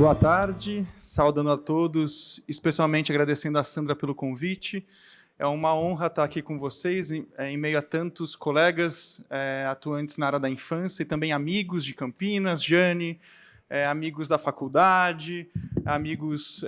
Boa tarde, saudando a todos, especialmente agradecendo a Sandra pelo convite. É uma honra estar aqui com vocês, em meio a tantos colegas atuantes na área da infância e também amigos de Campinas, Jane, amigos da faculdade, amigos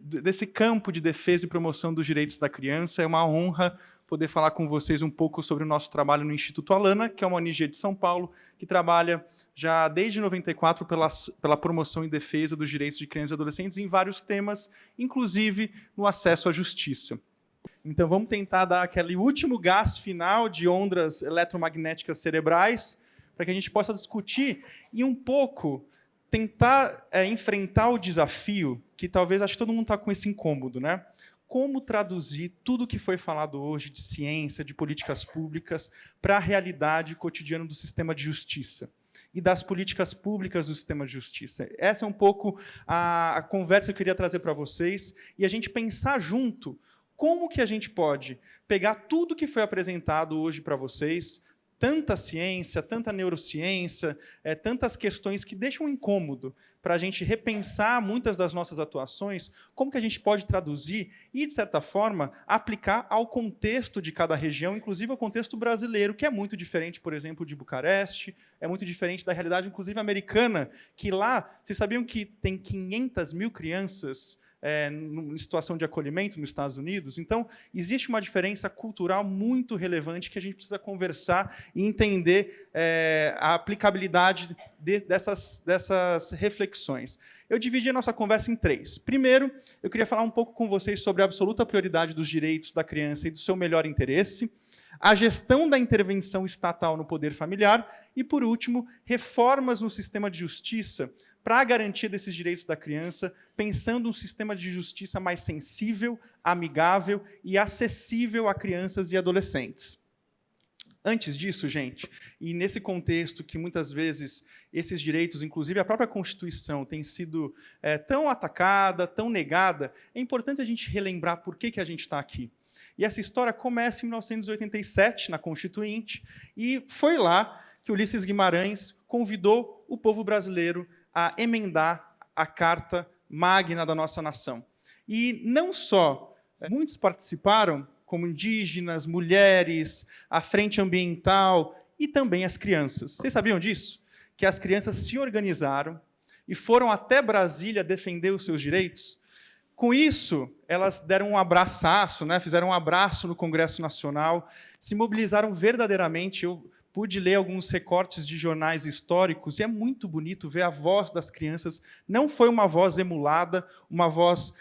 desse campo de defesa e promoção dos direitos da criança. É uma honra poder falar com vocês um pouco sobre o nosso trabalho no Instituto Alana, que é uma ONG de São Paulo, que trabalha já desde 94 pela promoção e defesa dos direitos de crianças e adolescentes em vários temas, inclusive no acesso à justiça. Então, vamos tentar dar aquele último gás final de ondas eletromagnéticas cerebrais, para que a gente possa discutir e um pouco tentar enfrentar o desafio, que talvez acho que todo mundo está com esse incômodo, né? Como traduzir tudo o que foi falado hoje de ciência, de políticas públicas, para a realidade cotidiana do sistema de justiça e das políticas públicas do sistema de justiça. Essa é um pouco a conversa que eu queria trazer para vocês, e a gente pensar junto como que a gente pode pegar tudo que foi apresentado hoje para vocês, tanta ciência, tanta neurociência, tantas questões que deixam incômodo para a gente repensar muitas das nossas atuações, como que a gente pode traduzir e, de certa forma, aplicar ao contexto de cada região, inclusive ao contexto brasileiro, que é muito diferente, por exemplo, de Bucareste, é muito diferente da realidade, inclusive, americana, que lá, vocês sabiam que tem 500 mil crianças em situação de acolhimento nos Estados Unidos? Então, existe uma diferença cultural muito relevante que a gente precisa conversar e entender a aplicabilidade dessas reflexões. Eu dividi a nossa conversa em 3. Primeiro, eu queria falar um pouco com vocês sobre a absoluta prioridade dos direitos da criança e do seu melhor interesse, a gestão da intervenção estatal no poder familiar e, por último, reformas no sistema de justiça para a garantia desses direitos da criança, pensando um sistema de justiça mais sensível, amigável e acessível a crianças e adolescentes. Antes disso, gente, e nesse contexto que muitas vezes esses direitos, inclusive a própria Constituição, tem sido tão atacada, tão negada, é importante a gente relembrar por que a gente está aqui. E essa história começa em 1987, na Constituinte, e foi lá que Ulisses Guimarães convidou o povo brasileiro a emendar a Carta Magna da nossa nação. E não só muitos participaram, como indígenas, mulheres, a Frente Ambiental e também as crianças. Vocês sabiam disso? Que as crianças se organizaram e foram até Brasília defender os seus direitos? Com isso, elas deram um abraçaço, né? Fizeram um abraço no Congresso Nacional, se mobilizaram verdadeiramente. Eu pude ler alguns recortes de jornais históricos, e é muito bonito ver a voz das crianças. Não foi uma voz emulada, uma voz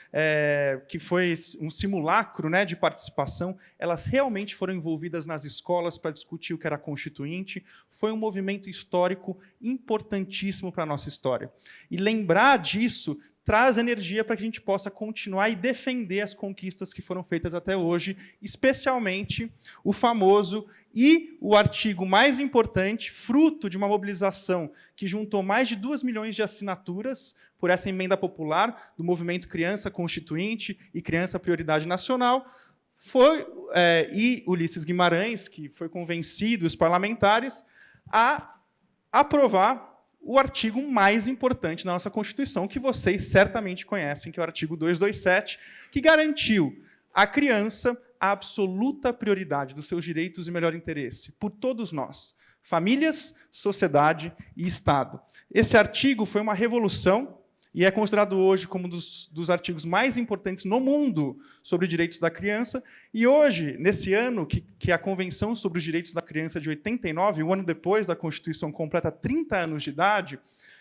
que foi um simulacro, né, de participação. Elas realmente foram envolvidas nas escolas para discutir o que era constituinte. Foi um movimento histórico importantíssimo para a nossa história. E lembrar disso traz energia para que a gente possa continuar e defender as conquistas que foram feitas até hoje, especialmente o famoso e o artigo mais importante, fruto de uma mobilização que juntou mais de 2 milhões de assinaturas por essa emenda popular do movimento Criança Constituinte e Criança Prioridade Nacional, foi e Ulisses Guimarães, que foi convencido, os parlamentares, a aprovar o artigo mais importante da nossa Constituição, que vocês certamente conhecem, que é o artigo 227, que garantiu à criança a absoluta prioridade dos seus direitos e melhor interesse, por todos nós, famílias, sociedade e Estado. Esse artigo foi uma revolução e é considerado hoje como um dos artigos mais importantes no mundo sobre direitos da criança. E hoje, nesse ano, que a Convenção sobre os Direitos da Criança de 89, um ano depois da Constituição completa 30 anos de idade,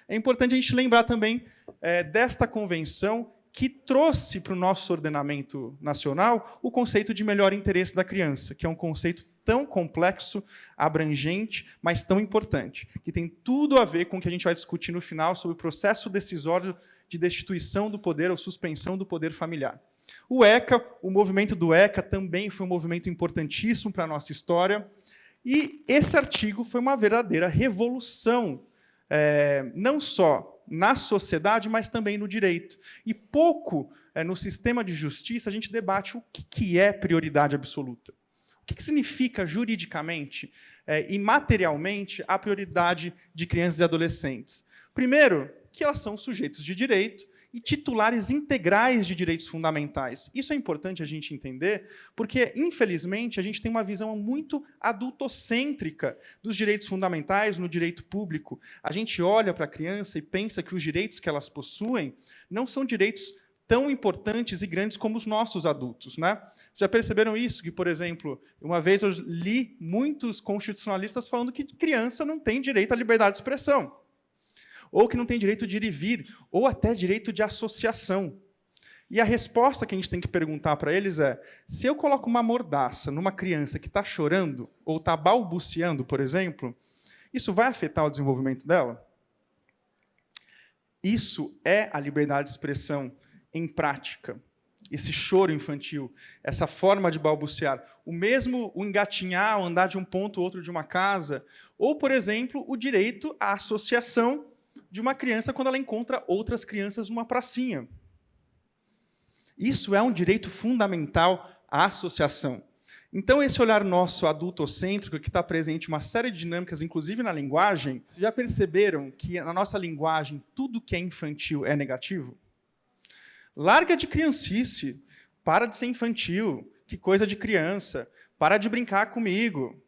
é importante a gente lembrar também desta convenção que trouxe para o nosso ordenamento nacional o conceito de melhor interesse da criança, que é um conceito tão complexo, abrangente, mas tão importante, que tem tudo a ver com o que a gente vai discutir no final sobre o processo decisório de destituição do poder ou suspensão do poder familiar. O ECA, o movimento do ECA também foi um movimento importantíssimo para a nossa história, e esse artigo foi uma verdadeira revolução, não só na sociedade, mas também no direito. E pouco no sistema de justiça a gente debate o que é prioridade absoluta. O que significa juridicamente e materialmente a prioridade de crianças e adolescentes? Primeiro, que elas são sujeitos de direito e titulares integrais de direitos fundamentais. Isso é importante a gente entender, porque, infelizmente, a gente tem uma visão muito adultocêntrica dos direitos fundamentais no direito público. A gente olha para a criança e pensa que os direitos que elas possuem não são direitos tão importantes e grandes como os nossos adultos, né? Já perceberam isso? Que, por exemplo, uma vez eu li muitos constitucionalistas falando que criança não tem direito à liberdade de expressão, ou que não tem direito de ir e vir, ou até direito de associação. E a resposta que a gente tem que perguntar para eles é: se eu coloco uma mordaça numa criança que está chorando, ou está balbuciando, por exemplo, isso vai afetar o desenvolvimento dela? Isso é a liberdade de expressão em prática. Esse choro infantil, essa forma de balbuciar. O engatinhar, o andar de um ponto ao outro de uma casa, ou, por exemplo, o direito à associação de uma criança quando ela encontra outras crianças numa pracinha. Isso é um direito fundamental à associação. Então, esse olhar nosso adultocêntrico, que está presente em uma série de dinâmicas, inclusive na linguagem, vocês já perceberam que na nossa linguagem tudo que é infantil é negativo? Larga de criancice, para de ser infantil, que coisa de criança, para de brincar comigo.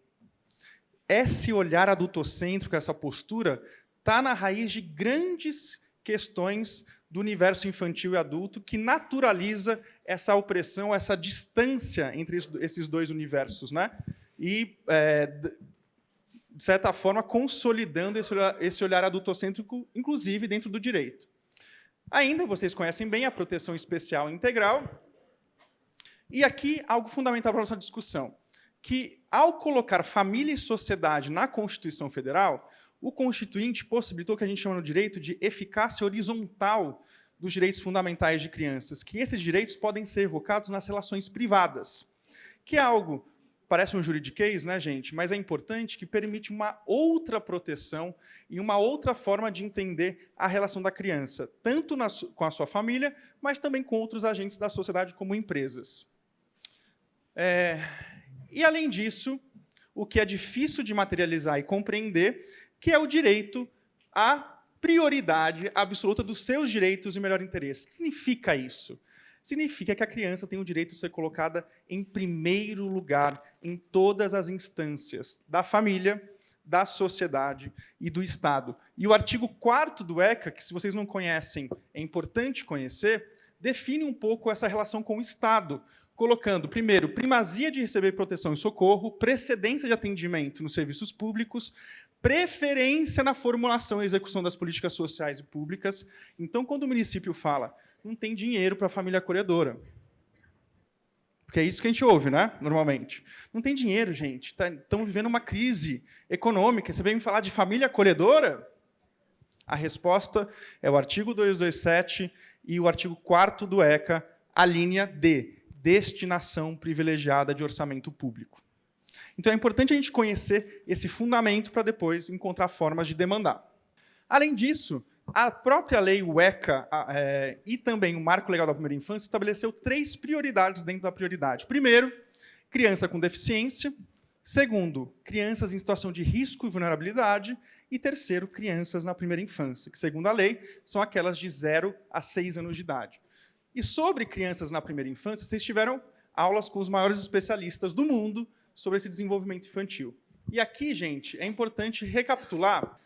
Esse olhar adultocêntrico, essa postura, está na raiz de grandes questões do universo infantil e adulto que naturaliza essa opressão, essa distância entre esses dois universos, né? E, de certa forma, consolidando esse olhar adultocêntrico, inclusive dentro do direito. Ainda, vocês conhecem bem a proteção especial integral. E aqui, algo fundamental para a nossa discussão, que, ao colocar família e sociedade na Constituição Federal, o Constituinte possibilitou o que a gente chama no direito de eficácia horizontal dos direitos fundamentais de crianças, que esses direitos podem ser evocados nas relações privadas, que é algo, parece um juridiquês, né, gente? Mas é importante, que permite uma outra proteção e uma outra forma de entender a relação da criança, tanto com a sua família, mas também com outros agentes da sociedade, como empresas. E, além disso, o que é difícil de materializar e compreender, que é o direito à prioridade absoluta dos seus direitos e melhor interesse. O que significa isso? Significa que a criança tem o direito de ser colocada em primeiro lugar em todas as instâncias da família, da sociedade e do Estado. E o artigo 4º do ECA, que, se vocês não conhecem, é importante conhecer, define um pouco essa relação com o Estado, colocando, primeiro, primazia de receber proteção e socorro, precedência de atendimento nos serviços públicos, preferência na formulação e execução das políticas sociais e públicas. Então, quando o município fala, não tem dinheiro para a família acolhedora, porque é isso que a gente ouve, né, normalmente. Não tem dinheiro, gente. Estamos vivendo uma crise econômica. Você vem me falar de família acolhedora? A resposta é o artigo 227 e o artigo 4º do ECA, a linha D, destinação privilegiada de orçamento público. Então, é importante a gente conhecer esse fundamento para depois encontrar formas de demandar. Além disso, a própria lei, o ECA, e também o Marco Legal da Primeira Infância, estabeleceu 3 prioridades dentro da prioridade. Primeiro, criança com deficiência. Segundo, crianças em situação de risco e vulnerabilidade. E terceiro, crianças na primeira infância, que, segundo a lei, são aquelas de 0 a 6 anos de idade. E sobre crianças na primeira infância, vocês tiveram aulas com os maiores especialistas do mundo sobre esse desenvolvimento infantil. E aqui, gente, é importante recapitular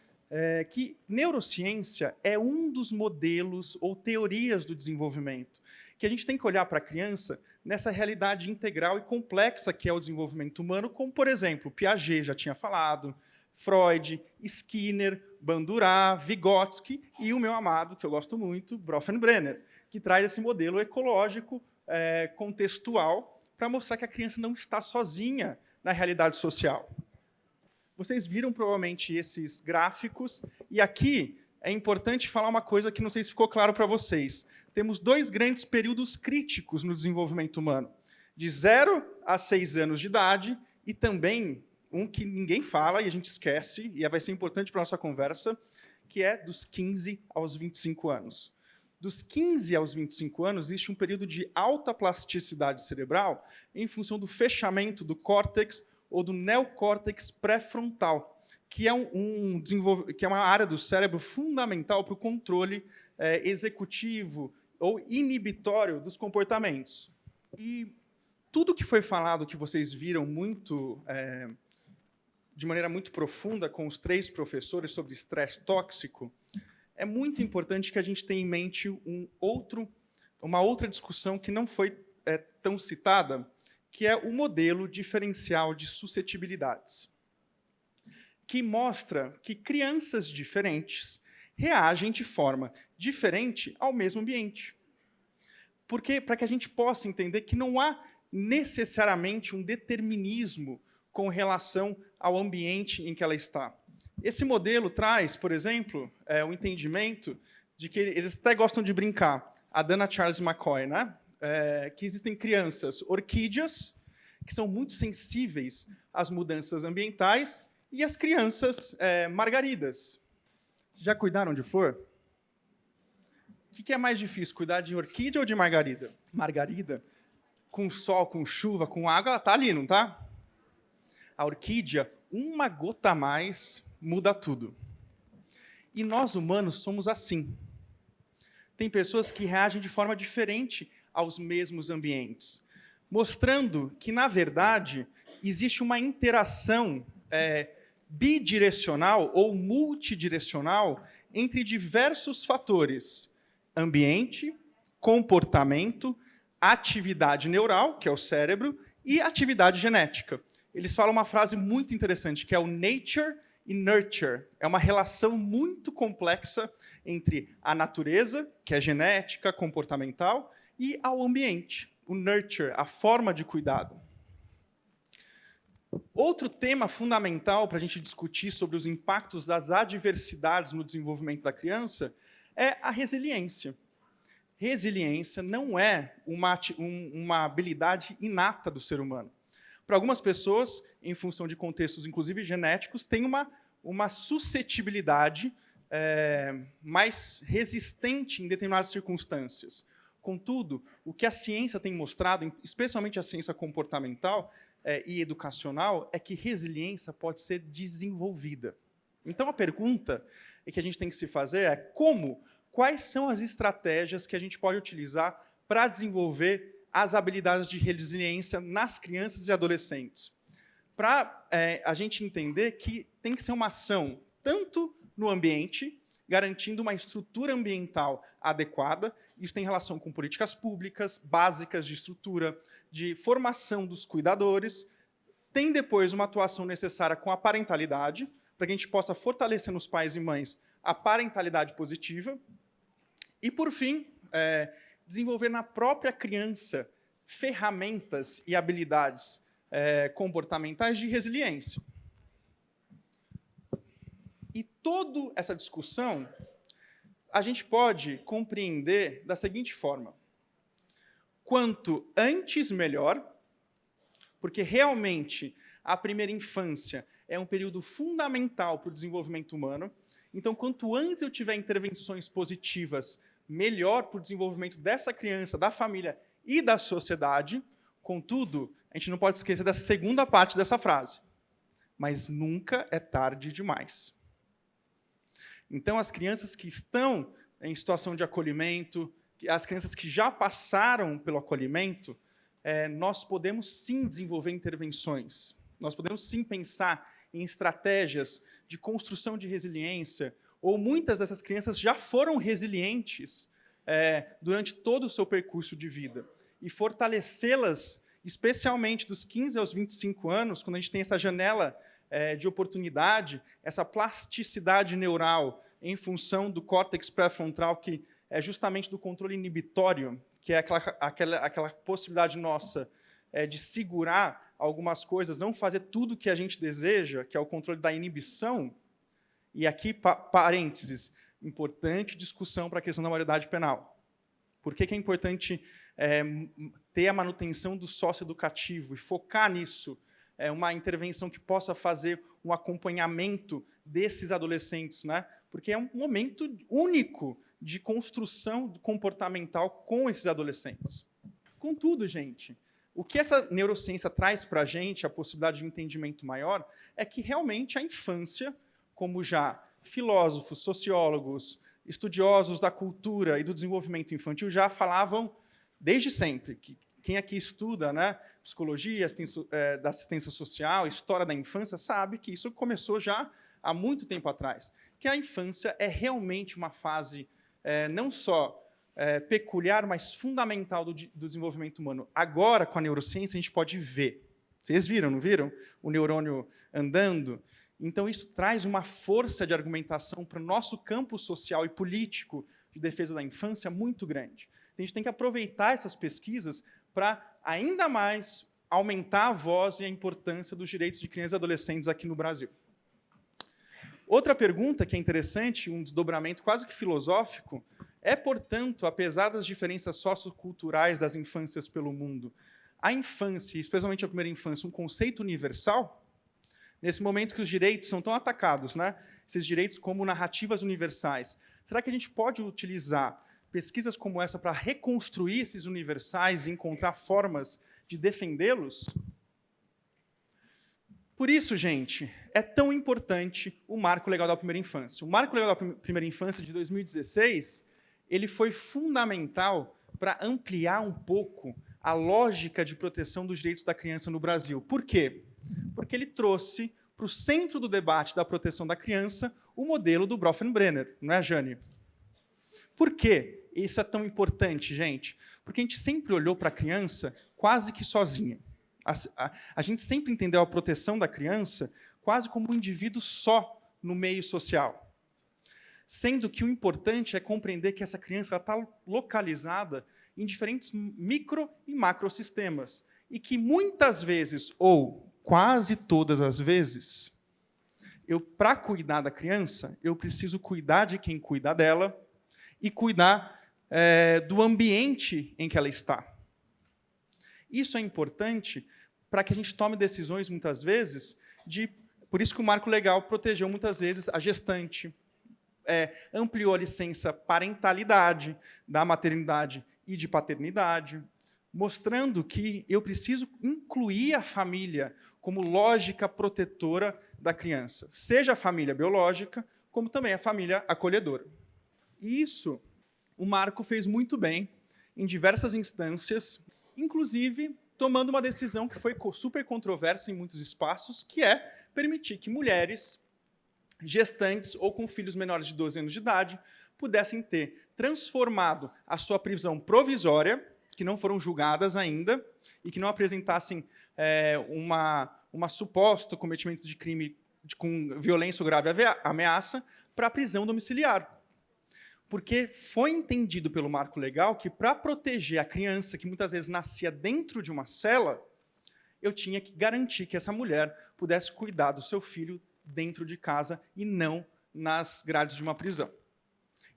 que neurociência é um dos modelos ou teorias do desenvolvimento, que a gente tem que olhar para a criança nessa realidade integral e complexa que é o desenvolvimento humano, como, por exemplo, Piaget já tinha falado, Freud, Skinner, Bandurá, Vygotsky e o meu amado, que eu gosto muito, Bronfenbrenner, que traz esse modelo ecológico contextual para mostrar que a criança não está sozinha na realidade social. Vocês viram, provavelmente, esses gráficos, e aqui é importante falar uma coisa que não sei se ficou claro para vocês. Temos 2 grandes períodos críticos no desenvolvimento humano, de 0 a 6 anos de idade, e também um que ninguém fala e a gente esquece, e vai ser importante para a nossa conversa, que é dos 15 aos 25 anos. Dos 15 aos 25 anos, existe um período de alta plasticidade cerebral em função do fechamento do córtex ou do neocórtex pré-frontal, que é uma área do cérebro fundamental para o controle executivo ou inibitório dos comportamentos. E tudo que foi falado, que vocês viram de maneira muito profunda com os 3 professores sobre estresse tóxico, é muito importante que a gente tenha em mente uma outra discussão que não foi tão citada, que é o modelo diferencial de suscetibilidades, que mostra que crianças diferentes reagem de forma diferente ao mesmo ambiente. Porque, para que a gente possa entender que não há necessariamente um determinismo com relação ao ambiente em que ela está. Esse modelo traz, por exemplo, o entendimento de que eles até gostam de brincar, a Dana Charles McCoy, né? Que existem crianças orquídeas, que são muito sensíveis às mudanças ambientais, e as crianças margaridas. Já cuidaram de flor? O que é mais difícil, cuidar de orquídea ou de margarida? Margarida, com sol, com chuva, com água, ela está ali, não está? A orquídea, uma gota a mais, muda tudo. E nós, humanos, somos assim. Tem pessoas que reagem de forma diferente aos mesmos ambientes, mostrando que, na verdade, existe uma interação bidirecional ou multidirecional entre diversos fatores: ambiente, comportamento, atividade neural, que é o cérebro, e atividade genética. Eles falam uma frase muito interessante, que é o nature e nurture. É uma relação muito complexa entre a natureza, que é genética, comportamental, e ao ambiente, o nurture, a forma de cuidado. Outro tema fundamental para a gente discutir sobre os impactos das adversidades no desenvolvimento da criança é a resiliência. Resiliência não é uma habilidade inata do ser humano. Para algumas pessoas, em função de contextos, inclusive genéticos, tem uma suscetibilidade mais resistente em determinadas circunstâncias. Contudo, o que a ciência tem mostrado, especialmente a ciência comportamental e educacional, é que resiliência pode ser desenvolvida. Então, a pergunta que a gente tem que se fazer é quais são as estratégias que a gente pode utilizar para desenvolver as habilidades de resiliência nas crianças e adolescentes? Para a gente entender que tem que ser uma ação tanto no ambiente, garantindo uma estrutura ambiental adequada. Isso tem relação com políticas públicas, básicas de estrutura, de formação dos cuidadores. Tem depois uma atuação necessária com a parentalidade, para que a gente possa fortalecer nos pais e mães a parentalidade positiva. E, por fim, desenvolver na própria criança ferramentas e habilidades comportamentais de resiliência. E toda essa discussão a gente pode compreender da seguinte forma: quanto antes, melhor, porque realmente a primeira infância é um período fundamental para o desenvolvimento humano. Então, quanto antes eu tiver intervenções positivas, melhor para o desenvolvimento dessa criança, da família e da sociedade. Contudo, a gente não pode esquecer dessa segunda parte dessa frase: mas nunca é tarde demais. Então, as crianças que estão em situação de acolhimento, as crianças que já passaram pelo acolhimento, nós podemos sim desenvolver intervenções. Nós podemos sim pensar em estratégias de construção de resiliência, ou muitas dessas crianças já foram resilientes durante todo o seu percurso de vida. E fortalecê-las, especialmente dos 15 aos 25 anos, quando a gente tem essa janela de oportunidade, essa plasticidade neural em função do córtex pré-frontal, que é justamente do controle inibitório, que é aquela possibilidade nossa de segurar algumas coisas, não fazer tudo o que a gente deseja, que é o controle da inibição. E aqui, parênteses, importante discussão para a questão da maioridade penal. Por que é importante ter a manutenção do socioeducativo e focar nisso? Uma intervenção que possa fazer um acompanhamento desses adolescentes, né? Porque é um momento único de construção comportamental com esses adolescentes. Contudo, gente, O que essa neurociência traz para a gente, a possibilidade de entendimento maior, é que realmente a infância, como já filósofos, sociólogos, estudiosos da cultura e do desenvolvimento infantil já falavam desde sempre, que quem aqui estuda, né, psicologia, da assistência social, história da infância, sabe que isso começou já há muito tempo atrás, que a infância é realmente uma fase não só peculiar, mas fundamental do desenvolvimento humano. Agora, com a neurociência, a gente pode ver. Vocês viram, não viram? O neurônio andando. Então, isso traz uma força de argumentação para o nosso campo social e político de defesa da infância muito grande. A gente tem que aproveitar essas pesquisas para ainda mais aumentar a voz e a importância dos direitos de crianças e adolescentes aqui no Brasil. Outra pergunta que é interessante, um desdobramento quase que filosófico, é, portanto, apesar das diferenças socioculturais das infâncias pelo mundo, a infância, especialmente a primeira infância, um conceito universal? Nesse momento que os direitos são tão atacados, né? Esses direitos como narrativas universais, será que a gente pode utilizar pesquisas como essa para reconstruir esses universais e encontrar formas de defendê-los? Por isso, gente, é tão importante o Marco Legal da Primeira Infância. O Marco Legal da Primeira Infância de 2016, ele foi fundamental para ampliar um pouco a lógica de proteção dos direitos da criança no Brasil. Por quê? Porque ele trouxe para o centro do debate da proteção da criança o modelo do Bronfenbrenner, não é, Jane? Por quê isso é tão importante, gente? Porque a gente sempre olhou para a criança quase que sozinha. A gente sempre entendeu a proteção da criança quase como um indivíduo só no meio social. Sendo que o importante é compreender que essa criança está localizada em diferentes micro e macrosistemas. E que muitas vezes, ou quase todas as vezes, para cuidar da criança, eu preciso cuidar de quem cuida dela e cuidar do ambiente em que ela está. Isso é importante para que a gente tome decisões, muitas vezes, por isso que o Marco Legal protegeu, muitas vezes, a gestante, ampliou a licença parentalidade, da maternidade e de paternidade, mostrando que eu preciso incluir a família como lógica protetora da criança, seja a família biológica, como também a família acolhedora. E isso o Marco fez muito bem em diversas instâncias, inclusive tomando uma decisão que foi super controversa em muitos espaços, que é permitir que mulheres gestantes ou com filhos menores de 12 anos de idade pudessem ter transformado a sua prisão provisória, que não foram julgadas ainda, e que não apresentassem uma suposto cometimento de crime com violência ou grave ameaça, para a prisão domiciliar. Porque foi entendido pelo Marco Legal que, para proteger a criança, que muitas vezes nascia dentro de uma cela, eu tinha que garantir que essa mulher pudesse cuidar do seu filho dentro de casa e não nas grades de uma prisão.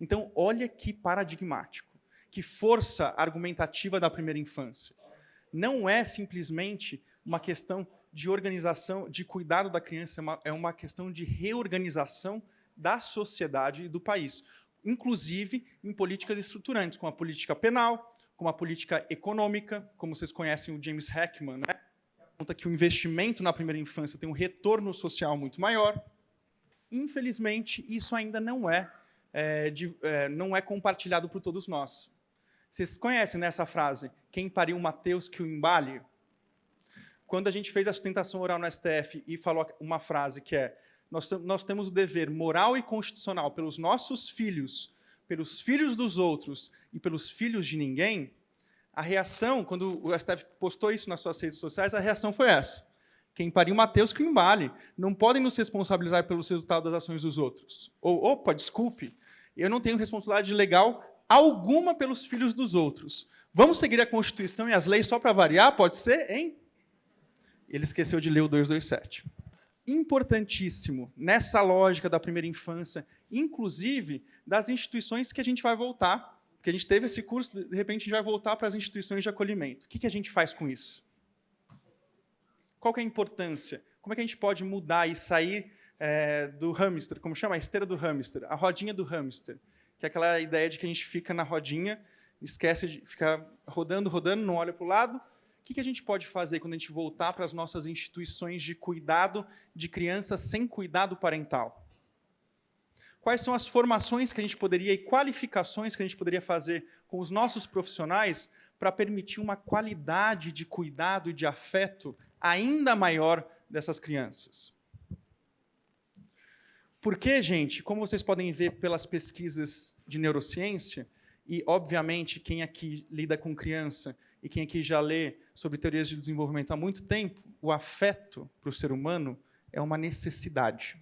Então, olha que paradigmático, que força argumentativa da primeira infância. Não é simplesmente uma questão de organização, de cuidado da criança, é uma questão de reorganização da sociedade e do país, inclusive em políticas estruturantes, como a política penal, como a política econômica, como vocês conhecem o James Heckman, né? Conta que o investimento na primeira infância tem um retorno social muito maior. Infelizmente, isso ainda não é compartilhado por todos nós. Vocês conhecem, né, essa frase, quem pariu Mateus que o embale? Quando a gente fez a sustentação oral no STF e falou uma frase que é: nós temos o dever moral e constitucional pelos nossos filhos, pelos filhos dos outros e pelos filhos de ninguém, a reação, quando o STF postou isso nas suas redes sociais, a reação foi essa: quem pariu Mateus que o embale, não podem nos responsabilizar pelos resultados das ações dos outros. Ou, opa, desculpe, eu não tenho responsabilidade legal alguma pelos filhos dos outros. Vamos seguir a Constituição e as leis só para variar? Pode ser, hein? Ele esqueceu de ler o 227. Importantíssimo nessa lógica da primeira infância, inclusive das instituições que a gente vai voltar, porque a gente teve esse curso, de repente a gente vai voltar para as instituições de acolhimento. O que a gente faz com isso? Qual que é a importância? Como é que a gente pode mudar e sair do hamster, como chama? A esteira do hamster, a rodinha do hamster, que é aquela ideia de que a gente fica na rodinha, esquece de ficar rodando, não olha para o lado. O que a gente pode fazer quando a gente voltar para as nossas instituições de cuidado de crianças sem cuidado parental? Quais são as formações que a gente poderia e qualificações que a gente poderia fazer com os nossos profissionais para permitir uma qualidade de cuidado e de afeto ainda maior dessas crianças? Porque, gente, como vocês podem ver pelas pesquisas de neurociência, e, obviamente, quem aqui lida com criança e quem aqui já lê sobre teorias de desenvolvimento há muito tempo, o afeto para o ser humano é uma necessidade.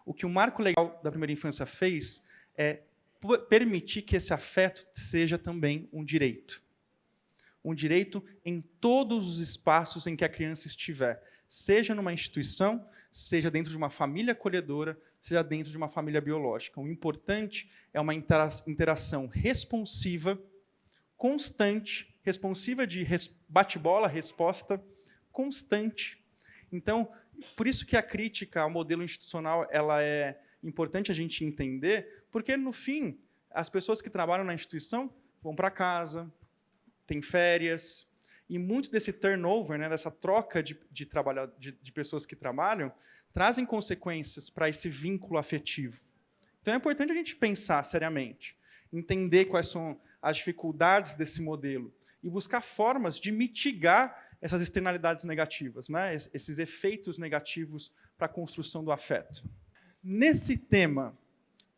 O que o Marco Legal da Primeira Infância fez é permitir que esse afeto seja também um direito. Um direito em todos os espaços em que a criança estiver, seja numa instituição, seja dentro de uma família acolhedora, seja dentro de uma família biológica. O importante é uma interação responsiva, constante, responsiva de bate-bola, resposta constante. Então, por isso que a crítica ao modelo institucional ela é importante a gente entender, porque, no fim, as pessoas que trabalham na instituição vão para casa, têm férias, e muito desse turnover, né, dessa troca de pessoas que trabalham, trazem consequências para esse vínculo afetivo. Então, é importante a gente pensar seriamente, entender quais são as dificuldades desse modelo e buscar formas de mitigar essas externalidades negativas, né? Esses efeitos negativos para a construção do afeto. Nesse tema,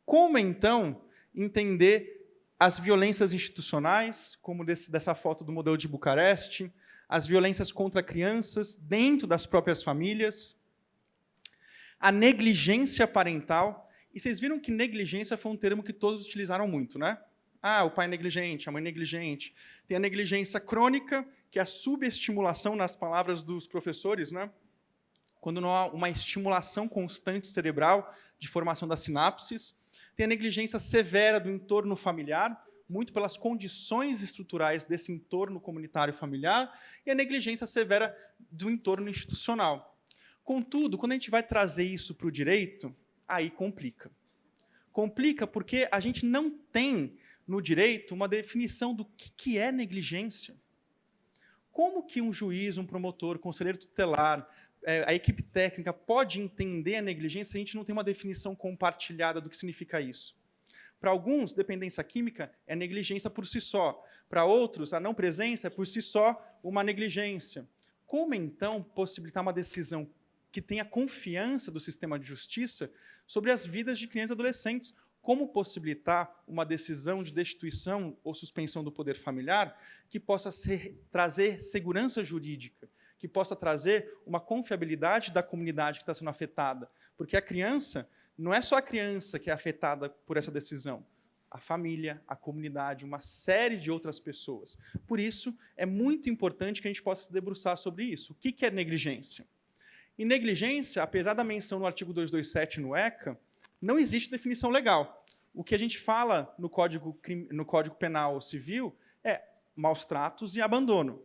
como, então, entender as violências institucionais, como dessa foto do modelo de Bucareste, as violências contra crianças dentro das próprias famílias, a negligência parental. E vocês viram que negligência foi um termo que todos utilizaram muito, né? Ah, o pai é negligente, a mãe é negligente. Tem a negligência crônica, que é a subestimulação, nas palavras dos professores, né? Quando não há uma estimulação constante cerebral de formação das sinapses. Tem a negligência severa do entorno familiar, muito pelas condições estruturais desse entorno comunitário familiar, e a negligência severa do entorno institucional. Contudo, quando a gente vai trazer isso para o direito, aí complica. Complica porque a gente não tem no direito uma definição do que é negligência. Como que um juiz, um promotor, conselheiro tutelar, a equipe técnica pode entender a negligência se a gente não tem uma definição compartilhada do que significa isso? Para alguns, dependência química é negligência por si só. Para outros, a não presença é por si só uma negligência. Como, então, possibilitar uma decisão que tenha confiança do sistema de justiça sobre as vidas de crianças e adolescentes? Como possibilitar uma decisão de destituição ou suspensão do poder familiar que possa trazer segurança jurídica, que possa trazer uma confiabilidade da comunidade que está sendo afetada? Porque a criança, não é só a criança que é afetada por essa decisão, a família, a comunidade, uma série de outras pessoas. Por isso, é muito importante que a gente possa se debruçar sobre isso. O que é negligência? E negligência, apesar da menção no artigo 227 no ECA, não existe definição legal. O que a gente fala no Código Penal Civil é maus tratos e abandono.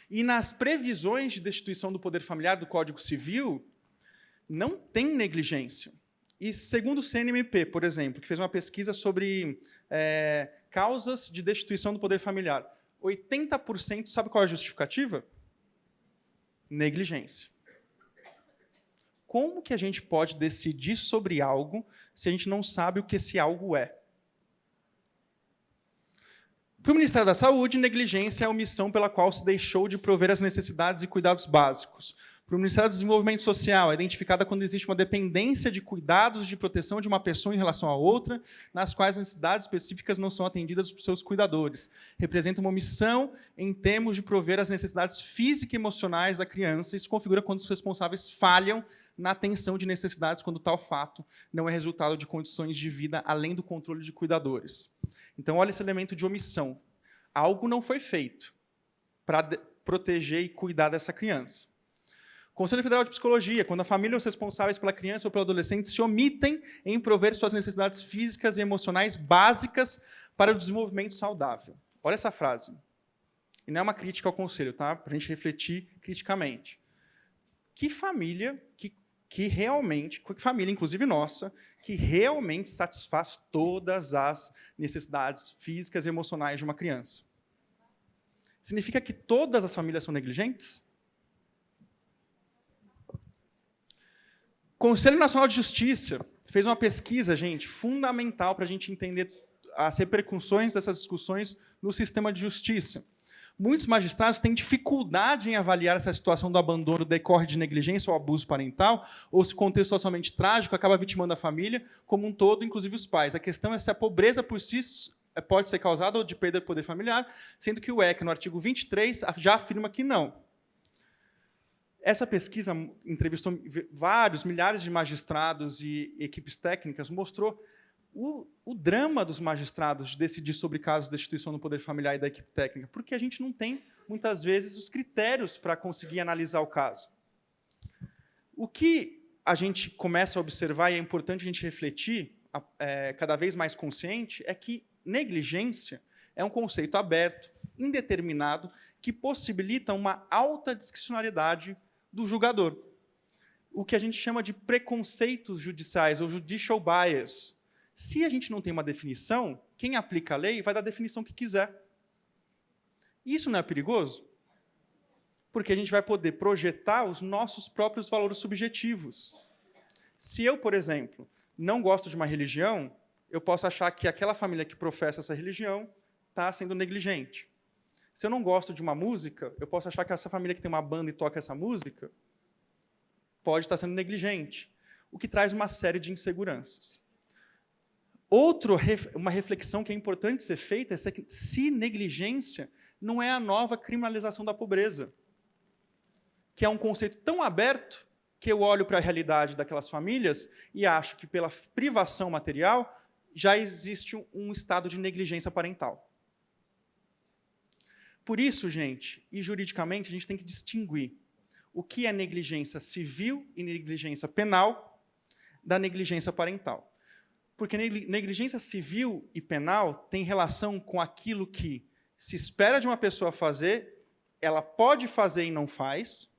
E nas previsões de destituição do poder familiar do Código Civil, não tem negligência. E segundo o CNMP, por exemplo, que fez uma pesquisa sobre causas de destituição do poder familiar, 80% sabe qual é a justificativa? Negligência. Como que a gente pode decidir sobre algo se a gente não sabe o que esse algo é? Para o Ministério da Saúde, negligência é a omissão pela qual se deixou de prover as necessidades e cuidados básicos. Para o Ministério do Desenvolvimento Social, é identificada quando existe uma dependência de cuidados de proteção de uma pessoa em relação a outra, nas quais as necessidades específicas não são atendidas por seus cuidadores. Representa uma omissão em termos de prover as necessidades físicas e emocionais da criança e se configura quando os responsáveis falham na atenção de necessidades, quando tal fato não é resultado de condições de vida além do controle de cuidadores. Então, olha esse elemento de omissão. Algo não foi feito para proteger e cuidar dessa criança. Conselho Federal de Psicologia, quando a família e os responsáveis pela criança ou pelo adolescente se omitem em prover suas necessidades físicas e emocionais básicas para o desenvolvimento saudável. Olha essa frase. E não é uma crítica ao conselho, tá? Para a gente refletir criticamente. Que família que realmente, família, inclusive nossa, que realmente satisfaz todas as necessidades físicas e emocionais de uma criança? Significa que todas as famílias são negligentes? O Conselho Nacional de Justiça fez uma pesquisa, gente, fundamental para a gente entender as repercussões dessas discussões no sistema de justiça. Muitos magistrados têm dificuldade em avaliar se a situação do abandono decorre de negligência ou abuso parental, ou se o contexto socialmente trágico acaba vitimando a família como um todo, inclusive os pais. A questão é se a pobreza por si pode ser causada ou de perda de poder familiar, sendo que o ECA, no artigo 23, já afirma que não. Essa pesquisa entrevistou vários, milhares de magistrados e equipes técnicas, mostrou o drama dos magistrados de decidir sobre casos de destituição do poder familiar e da equipe técnica, porque a gente não tem, muitas vezes, os critérios para conseguir analisar o caso. O que a gente começa a observar, e é importante a gente refletir, cada vez mais consciente, é que negligência é um conceito aberto, indeterminado, que possibilita uma alta discricionariedade do julgador. O que a gente chama de preconceitos judiciais, ou judicial bias. Se a gente não tem uma definição, quem aplica a lei vai dar a definição que quiser. Isso não é perigoso? Porque a gente vai poder projetar os nossos próprios valores subjetivos. Se eu, por exemplo, não gosto de uma religião, eu posso achar que aquela família que professa essa religião está sendo negligente. Se eu não gosto de uma música, eu posso achar que essa família que tem uma banda e toca essa música pode estar sendo negligente, o que traz uma série de inseguranças. Uma reflexão que é importante ser feita é se negligência não é a nova criminalização da pobreza, que é um conceito tão aberto que eu olho para a realidade daquelas famílias e acho que, pela privação material, já existe um estado de negligência parental. Por isso, gente, e juridicamente, a gente tem que distinguir o que é negligência civil e negligência penal da negligência parental. Porque negligência civil e penal tem relação com aquilo que se espera de uma pessoa fazer, ela pode fazer e não faz,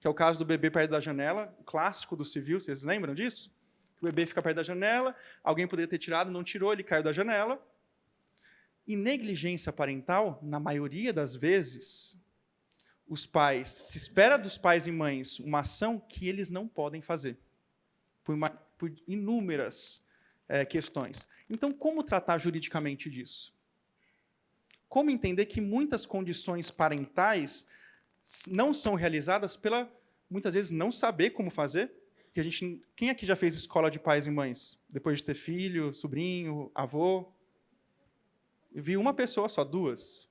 que é o caso do bebê perto da janela, o clássico do civil, vocês lembram disso? O bebê fica perto da janela, alguém poderia ter tirado, não tirou, ele caiu da janela. E negligência parental, na maioria das vezes, os pais, se espera dos pais e mães uma ação que eles não podem fazer, por inúmeras questões. Então, como tratar juridicamente disso? Como entender que muitas condições parentais não são realizadas pela, muitas vezes, não saber como fazer? Que quem aqui já fez escola de pais e mães? Depois de ter filho, sobrinho, avô? Eu vi uma pessoa só, duas.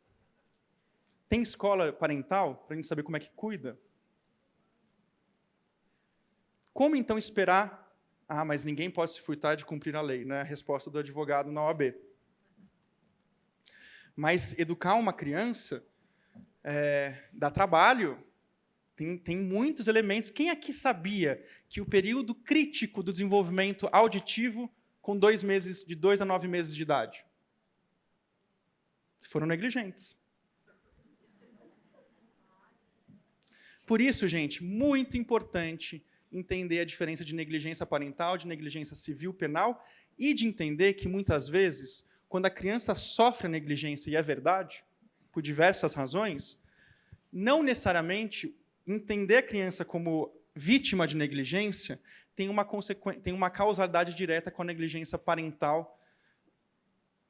Tem escola parental para a gente saber como é que cuida? Como, então, esperar... Ah, mas ninguém pode se furtar de cumprir a lei, né? A resposta do advogado na OAB. Mas educar uma criança dá trabalho, tem muitos elementos. Quem aqui sabia que o período crítico do desenvolvimento auditivo com 2 meses, de 2 a 9 meses de idade? Foram negligentes. Por isso, gente, muito importante entender a diferença de negligência parental, de negligência civil, penal, e de entender que, muitas vezes, quando a criança sofre a negligência, e é verdade, por diversas razões, não necessariamente entender a criança como vítima de negligência tem uma causalidade direta com a negligência parental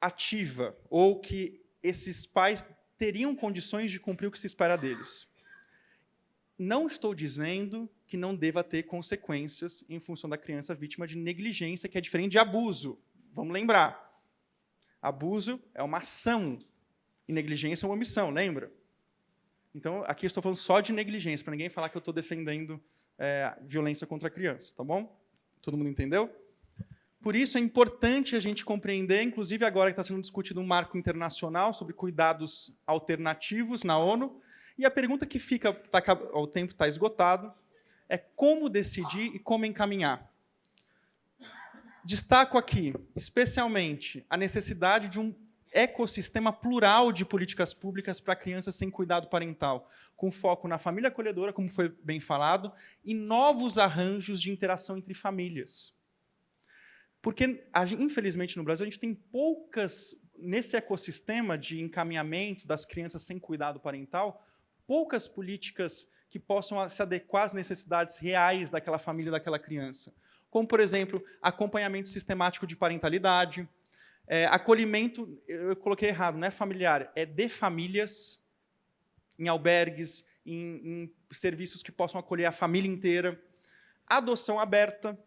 ativa, ou que esses pais teriam condições de cumprir o que se espera deles. Não estou dizendo que não deva ter consequências em função da criança vítima de negligência, que é diferente de abuso. Vamos lembrar. Abuso é uma ação, e negligência é uma omissão, lembra? Então, aqui eu estou falando só de negligência, para ninguém falar que eu estou defendendo violência contra a criança, tá bom? Todo mundo entendeu? Por isso é importante a gente compreender, inclusive agora que está sendo discutido um marco internacional sobre cuidados alternativos na ONU, e a pergunta que fica, o tempo está esgotado, é como decidir e como encaminhar. Destaco aqui, especialmente, a necessidade de um ecossistema plural de políticas públicas para crianças sem cuidado parental, com foco na família acolhedora, como foi bem falado, e novos arranjos de interação entre famílias. Porque, infelizmente, no Brasil, a gente tem poucas nesse ecossistema de encaminhamento das crianças sem cuidado parental, poucas políticas que possam se adequar às necessidades reais daquela família, daquela criança. Como, por exemplo, acompanhamento sistemático de parentalidade, acolhimento, eu coloquei errado, não é familiar, é de famílias, em albergues, em serviços que possam acolher a família inteira, adoção aberta.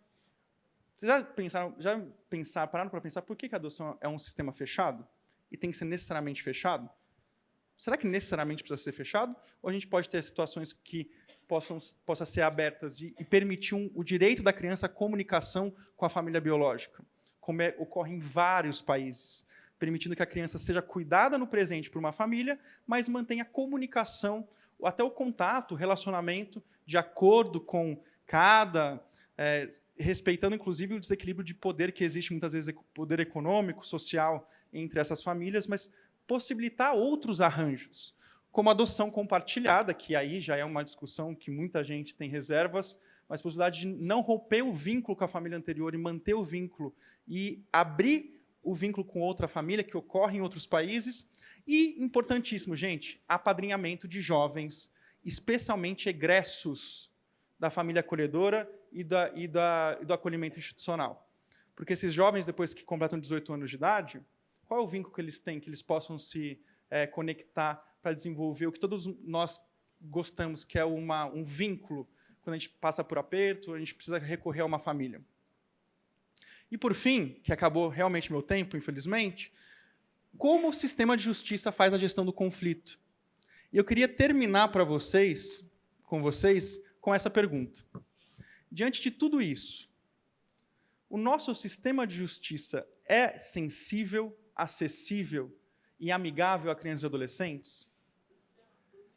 Vocês pararam para pensar por que a adoção é um sistema fechado e tem que ser necessariamente fechado? Será que necessariamente precisa ser fechado? Ou a gente pode ter situações que possam ser abertas e permitir o direito da criança à comunicação com a família biológica, como ocorre em vários países, permitindo que a criança seja cuidada no presente por uma família, mas mantenha a comunicação, até o contato, o relacionamento, de acordo com cada... respeitando, inclusive, o desequilíbrio de poder que existe, muitas vezes, poder econômico, social, entre essas famílias, mas possibilitar outros arranjos, como a adoção compartilhada, que aí já é uma discussão que muita gente tem reservas, mas possibilidade de não romper o vínculo com a família anterior e manter o vínculo e abrir o vínculo com outra família, que ocorre em outros países. E, importantíssimo, gente, apadrinhamento de jovens, especialmente egressos da família acolhedora e do acolhimento institucional. Porque esses jovens, depois que completam 18 anos de idade, qual é o vínculo que eles têm, que eles possam se conectar para desenvolver o que todos nós gostamos, que é um vínculo. Quando a gente passa por aperto, a gente precisa recorrer a uma família. E, por fim, que acabou realmente meu tempo, infelizmente, como o sistema de justiça faz a gestão do conflito? E eu queria terminar com vocês, com essa pergunta. Diante de tudo isso, o nosso sistema de justiça é sensível, acessível e amigável a crianças e adolescentes?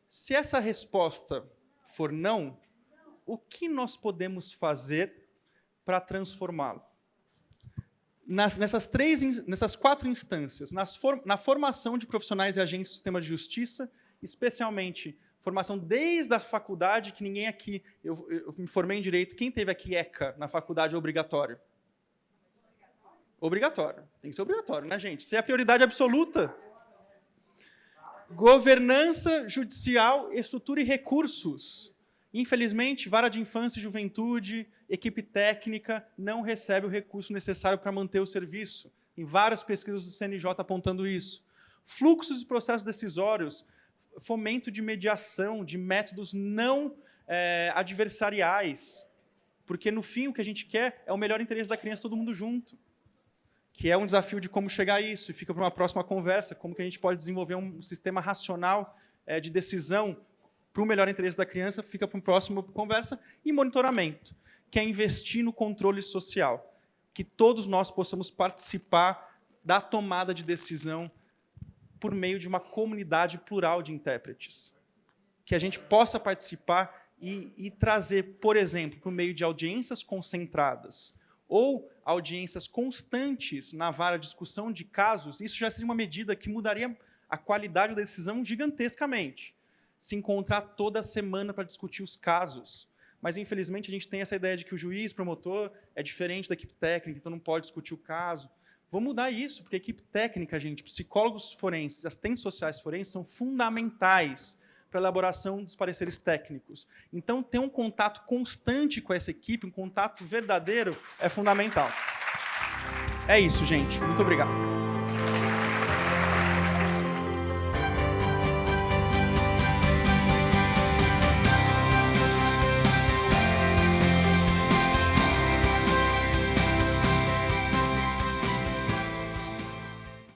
Se essa resposta for não, o que nós podemos fazer para transformá-lo? Nessas 4 instâncias, na formação de profissionais e agentes do sistema de justiça, especialmente formação desde a faculdade, que ninguém aqui, eu me formei em Direito, quem teve aqui ECA na faculdade é obrigatório? Obrigatório. Tem que ser obrigatório, né, gente? Isso é a prioridade absoluta. Governança judicial, estrutura e recursos. Infelizmente, vara de infância e juventude, equipe técnica, não recebe o recurso necessário para manter o serviço. Tem várias pesquisas do CNJ apontando isso. Fluxos e processos decisórios, fomento de mediação, de métodos não adversariais, porque, no fim, o que a gente quer é o melhor interesse da criança, todo mundo junto, que é um desafio de como chegar a isso, e fica para uma próxima conversa, como que a gente pode desenvolver um sistema racional de decisão para o melhor interesse da criança, fica para uma próxima conversa, e monitoramento, que é investir no controle social, que todos nós possamos participar da tomada de decisão por meio de uma comunidade plural de intérpretes. Que a gente possa participar e trazer, por exemplo, por meio de audiências concentradas ou audiências constantes na vara de discussão de casos, isso já seria uma medida que mudaria a qualidade da decisão gigantescamente. Se encontrar toda semana para discutir os casos. Mas, infelizmente, a gente tem essa ideia de que o juiz, promotor, é diferente da equipe técnica, então não pode discutir o caso. Vamos mudar isso, porque a equipe técnica, gente, psicólogos forenses, assistentes sociais forenses, são fundamentais para a elaboração dos pareceres técnicos. Então, ter um contato constante com essa equipe, um contato verdadeiro, é fundamental. É isso, gente. Muito obrigado.